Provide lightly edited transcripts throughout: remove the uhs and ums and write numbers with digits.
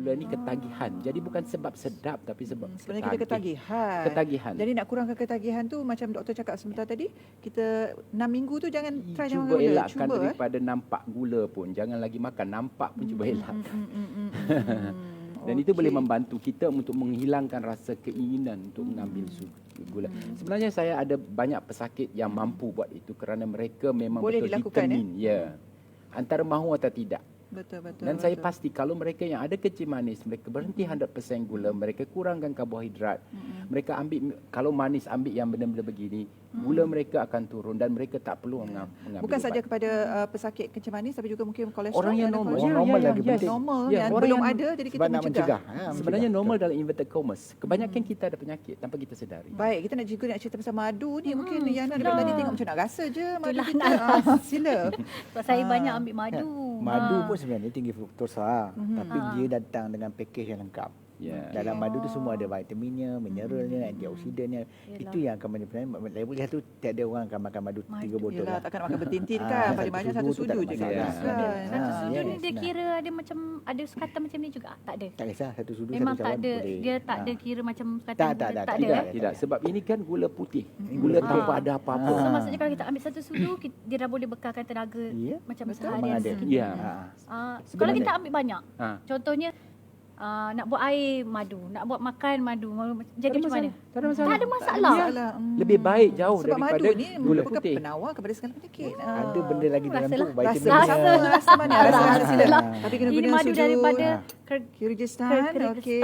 gula ni ketagihan. Jadi bukan sebab sedap tapi sebab sebenarnya kita ketagihan. Ketagihan. Jadi nak kurangkan ketagihan tu macam doktor cakap sebentar tadi, kita 6 minggu tu jangan try jangan cuba makan gula. elakkan daripada nampak gula pun. Jangan lagi makan, nampak pun cuba elak. Dan itu boleh membantu kita untuk menghilangkan rasa keinginan untuk mengambil gula. Sebenarnya saya ada banyak pesakit yang mampu buat itu kerana mereka memang boleh betul dilakukan, determine. Ya. Antara mahu atau tidak. Betul. Dan saya pasti kalau mereka yang ada kecil manis, mereka berhenti 100% gula, mereka kurangkan karbohidrat. Mereka ambil, kalau manis ambil yang benda-benda begini, gula mereka akan turun dan mereka tak perlu mengambil bukan ubat. saja kepada pesakit kencing manis tapi juga mungkin kolesterol. Orang yang normal. Orang normal lagi penting. Normal Ya, yang orang belum yang ada jadi kita sebab nak mencegah. Sebenarnya normal dalam inverted commas. Kebanyakan kita ada penyakit tanpa kita sedari. Baik, kita nak juga nak cerita pasal madu ni. Mungkin Yana daripada tadi tengok macam nak rasa je madu Itulah kita. Sila. Sebab saya banyak ambil madu. Madu pun sebenarnya tinggi fruktosa, tapi dia datang dengan package yang lengkap. Ya. Dalam madu tu semua ada vitaminnya, mineralnya, antioksidannya. Itu yang akan menyebabkan level satu tiada orang akan makan madu 3 botol. Yelah, lah. takkan makan bertintin kan. Paling banyak satu sudu tu sudu tak je ada kan. masalah. Satu sudu ni yes, dia nah. kira ada macam ada sukatan macam ni juga? Tak ada. Tak kisah, satu sudu Memang satu tak cawan ada. boleh. Dia tak ada kira macam sukatan. Tak ada. Ada. Tidak, sebab ini kan gula putih. Gula tanpa ada apa-apa. So maksudnya kalau kita ambil satu sudu, dia dah boleh bekalkan tenaga Ya, macam betul. seharian. Memang ada. Ya. Kalau Sebenarnya- kita ambil banyak, contohnya nak buat air madu, nak buat makan madu, jadi macam mana? Tak ada masalah. Tak ada masalah. Lebih baik jauh Sebab daripada madu ni gula merupakan putih. penawar kepada segala penyakit. Ada benda lagi dalam tu, Rasalah. vitamin. Rasa mana? Rasa sila. Rasa. Tapi kena Ini guna madu sudu daripada Kyrgyzstan. Okey.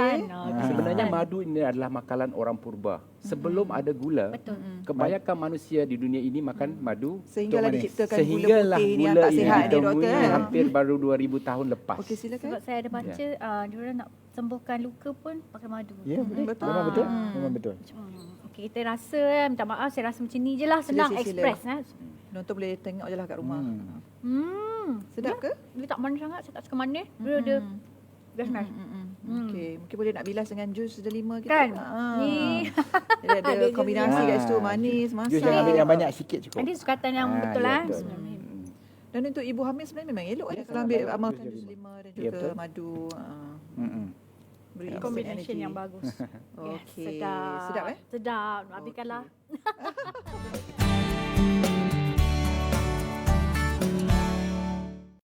Sebenarnya madu ini adalah makanan orang purba. Sebelum ada gula, Betul. kebanyakan manusia di dunia ini makan madu. Sehinggalah manis. diciptakan gula Sehinggalah putih ni yang gula tak ini sihat ni ditemui doktor. Kan? hampir baru 2000 tahun lepas. Okey, silakan. Sebab saya ada baca, diorang nak sembuhkan luka pun pakai madu. Ya, betul. betul. Memang betul. Memang betul. Okey, kita rasa, minta maaf, saya rasa macam ni je lah, senang Sila. express. Penonton boleh tengok je lah kat rumah. Sedap ke? Dia tak manis sangat, saya tak suka manis. Dia ada best. Okey, mungkin boleh nak bilas dengan jus delima kita. Kan? Ni. Dia ada kombinasi kat situ, manis, Jus yang masak. ambil yang banyak sikit cukup. Ada sukatan yang betul ya, lah. betul. Dan untuk ibu hamil sebenarnya memang elok kalau ambil amalkan jus delima dan Ya, juga betul. madu. Beri Combination energy. yang bagus. Okey. Sedap. Sedap Sedap. Nak habiskanlah.